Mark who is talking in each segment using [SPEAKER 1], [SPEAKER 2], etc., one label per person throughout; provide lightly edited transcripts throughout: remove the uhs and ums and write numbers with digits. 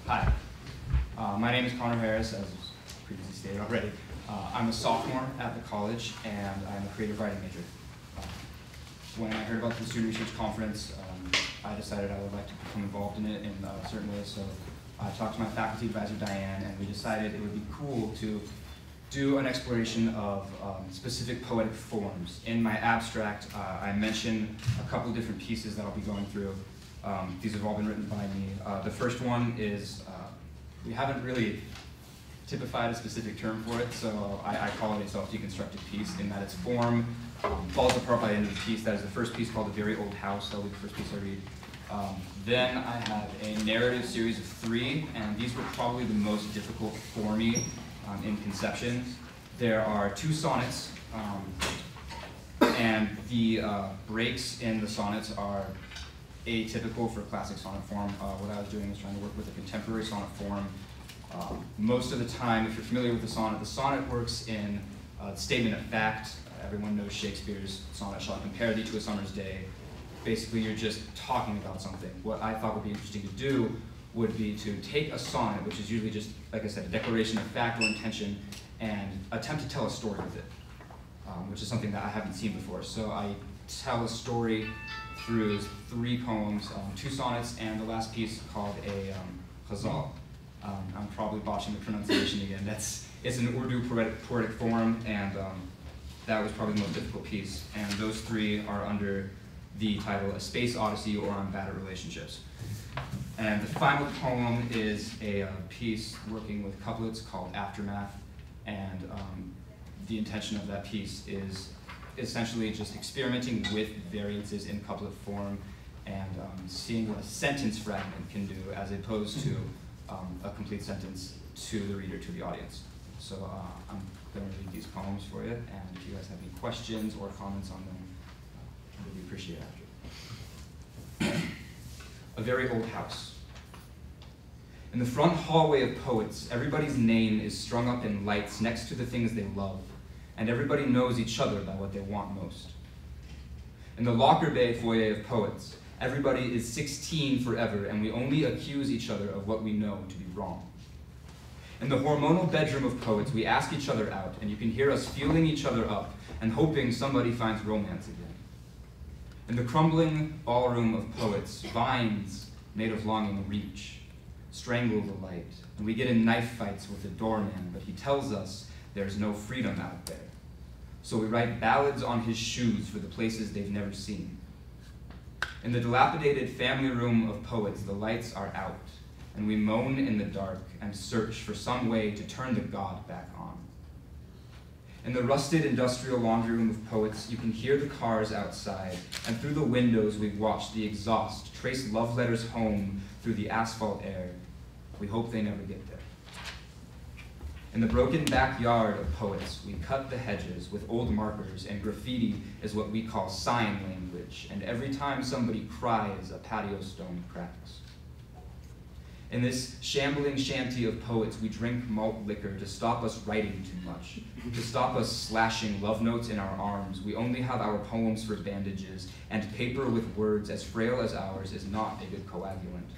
[SPEAKER 1] Hi, my name is Conor, as was previously stated already. I'm a sophomore at the college, and I'm a creative writing major. When I heard about the Student Research Conference, I decided I would like to become involved in it in certain ways. So I talked to my faculty advisor, Diane, and we decided it would be cool to do an exploration of specific poetic forms. In my abstract, I mentioned a couple of different pieces that I'll be going through. These have all been written by me. The first one is, we haven't really typified a specific term for it, so I call it a self-deconstructed piece in that its form falls apart by the end of the piece. That is the first piece called A Very Old House. That will be the first piece I read. Then I have a narrative series of 3, and these were probably the most difficult for me in conception. There are 2 sonnets, and the breaks in the sonnets are atypical for classic sonnet form. What I was doing was trying to work with a contemporary sonnet form. Most of the time, if you're familiar with the sonnet works in statement of fact. Everyone knows Shakespeare's sonnet, "Shall I compare thee to a summer's day?" Basically, you're just talking about something. What I thought would be interesting to do would be to take a sonnet, which is usually just, like I said, a declaration of fact or intention, and attempt to tell a story with it, which is something that I haven't seen before. So I tell a story through 3 poems, 2 sonnets, and the last piece called a ghazal. I'm probably botching the pronunciation again. It's an Urdu poetic form, and that was probably the most difficult piece. And those 3 are under the title A Space Odyssey or On Bad at Relationships. And the final poem is a piece working with couplets called Aftermath, and the intention of that piece is essentially just experimenting with variances in couplet form and seeing what a sentence fragment can do as opposed to a complete sentence to the reader, to the audience. So I'm going to read these poems for you, and if you guys have any questions or comments on them, I really appreciate it after. A Very Old House. In the front hallway of poets, everybody's name is strung up in lights next to the things they love, and everybody knows each other by what they want most. In the locker bay foyer of poets, everybody is 16 forever, and we only accuse each other of what we know to be wrong. In the hormonal bedroom of poets, we ask each other out, and you can hear us feeling each other up and hoping somebody finds romance again. In the crumbling ballroom of poets, vines made of longing reach, strangle the light, and we get in knife fights with the doorman, but he tells us there's no freedom out there. So we write ballads on his shoes for the places they've never seen. In the dilapidated family room of poets, the lights are out, and we moan in the dark and search for some way to turn the god back on. In the rusted industrial laundry room of poets, you can hear the cars outside, and through the windows we watch the exhaust trace love letters home through the asphalt air. We hope they never get there. In the broken backyard of poets, we cut the hedges with old markers, and graffiti is what we call sign language, and every time somebody cries, a patio stone cracks. In this shambling shanty of poets, we drink malt liquor to stop us writing too much, to stop us slashing love notes in our arms. We only have our poems for bandages, and paper with words as frail as ours is not a good coagulant.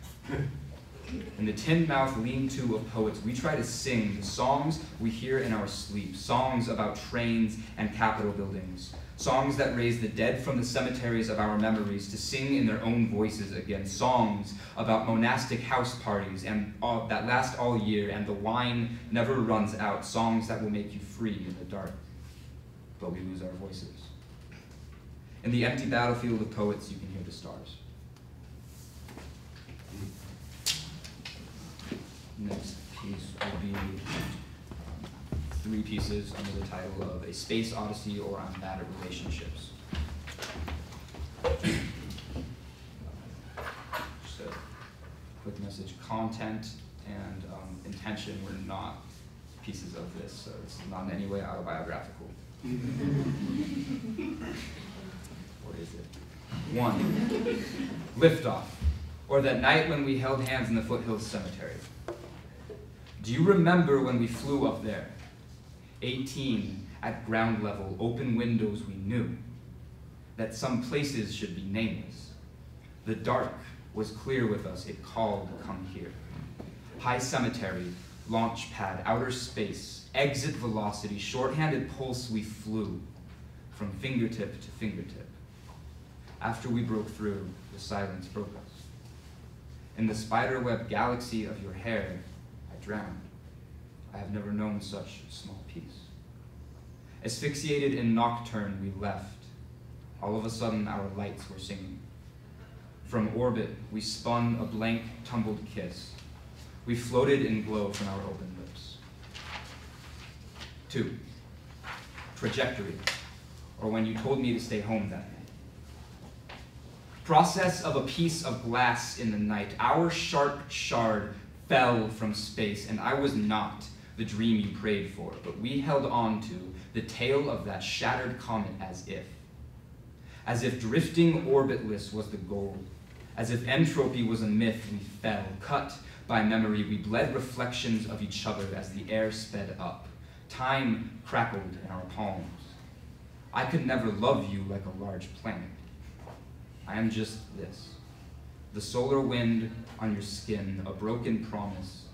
[SPEAKER 1] In the tin-mouthed lean-to of poets, we try to sing the songs we hear in our sleep, songs about trains and Capitol buildings, songs that raise the dead from the cemeteries of our memories to sing in their own voices again, songs about monastic house parties and that last all year and the wine never runs out, songs that will make you free in the dark, but we lose our voices. In the empty battlefield of poets, you can hear the stars. Next piece will be 3 pieces under the title of A Space Odyssey or On Bad at Relationships. Just a quick message. Content and intention were not pieces of this, so it's not in any way autobiographical. What is it? 1. Liftoff, or that night when we held hands in the Foothills Cemetery. Do you remember when we flew up there? 18, at ground level, open windows we knew. That some places should be nameless. The dark was clear with us, it called, come here. High cemetery, launch pad, outer space, exit velocity, short-handed pulse we flew from fingertip to fingertip. After we broke through, the silence broke us. In the spiderweb galaxy of your hair, I drowned. I have never known such small peace. Asphyxiated in nocturne, we left. All of a sudden, our lights were singing. From orbit, we spun a blank, tumbled kiss. We floated in glow from our open lips. 2. Trajectory, or when you told me to stay home that night. Process of a piece of glass in the night. Our sharp shard fell from space, and I was not the dream you prayed for, but we held on to the tail of that shattered comet as if drifting orbitless was the goal, as if entropy was a myth we fell, cut by memory, we bled reflections of each other as the air sped up. Time crackled in our palms. I could never love you like a large planet. I am just this. The solar wind on your skin, a broken promise,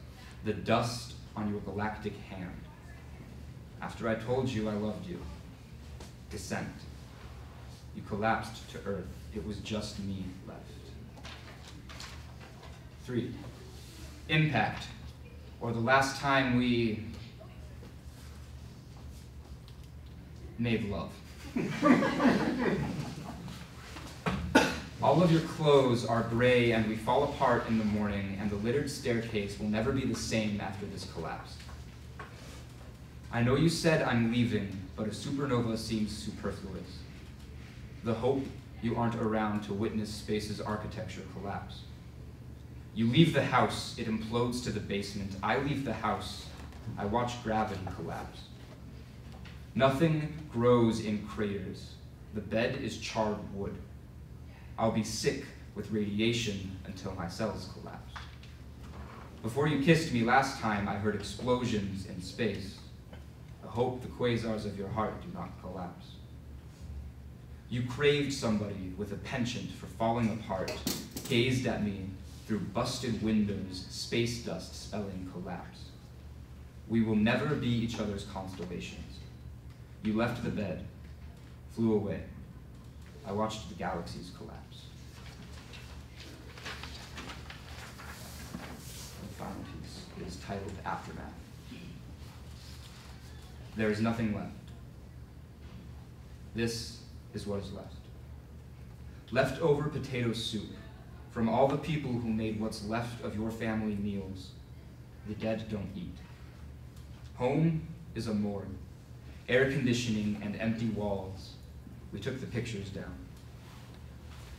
[SPEAKER 1] the dust on your galactic hand. After I told you I loved you, descent. You collapsed to Earth. It was just me left. 3. Impact, or the last time we made love. All of your clothes are gray and we fall apart in the morning, and the littered staircase will never be the same after this collapse. I know you said I'm leaving, but a supernova seems superfluous. The hope you aren't around to witness space's architecture collapse. You leave the house, it implodes to the basement. I leave the house, I watch gravity collapse. Nothing grows in craters. The bed is charred wood. I'll be sick with radiation until my cells collapse. Before you kissed me last time, I heard explosions in space. I hope the quasars of your heart do not collapse. You craved somebody with a penchant for falling apart, gazed at me through busted windows, space dust spelling collapse. We will never be each other's constellations. You left the bed, flew away. I watched the galaxies collapse. The final piece is titled Aftermath. There is nothing left. This is what is left. Leftover potato soup from all the people who made what's left of your family meals. The dead don't eat. Home is a morgue, air conditioning and empty walls. We took the pictures down.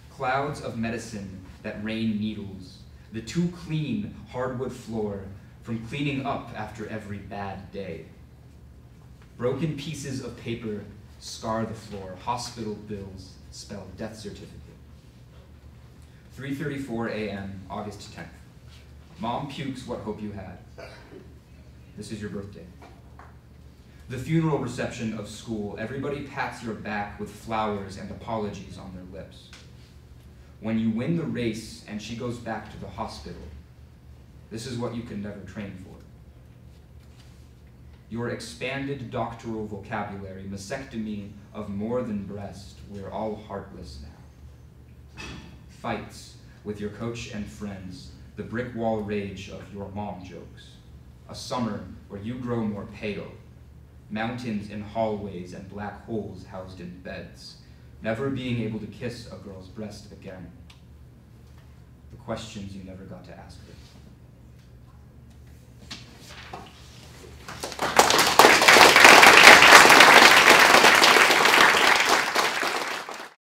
[SPEAKER 1] Clouds of medicine that rain needles, the too clean hardwood floor from cleaning up after every bad day. Broken pieces of paper scar the floor, hospital bills spell death certificate. 3:34 a.m., August 10th. Mom pukes what hope you had. This is your birthday. The funeral reception of school, everybody pats your back with flowers and apologies on their lips. When you win the race and she goes back to the hospital, this is what you can never train for. Your expanded doctoral vocabulary, mastectomy of more than breast, we're all heartless now. Fights with your coach and friends, the brick wall rage of your mom jokes. A summer where you grow more pale, mountains in hallways and black holes housed in beds, never being able to kiss a girl's breast again. The questions you never got to ask her.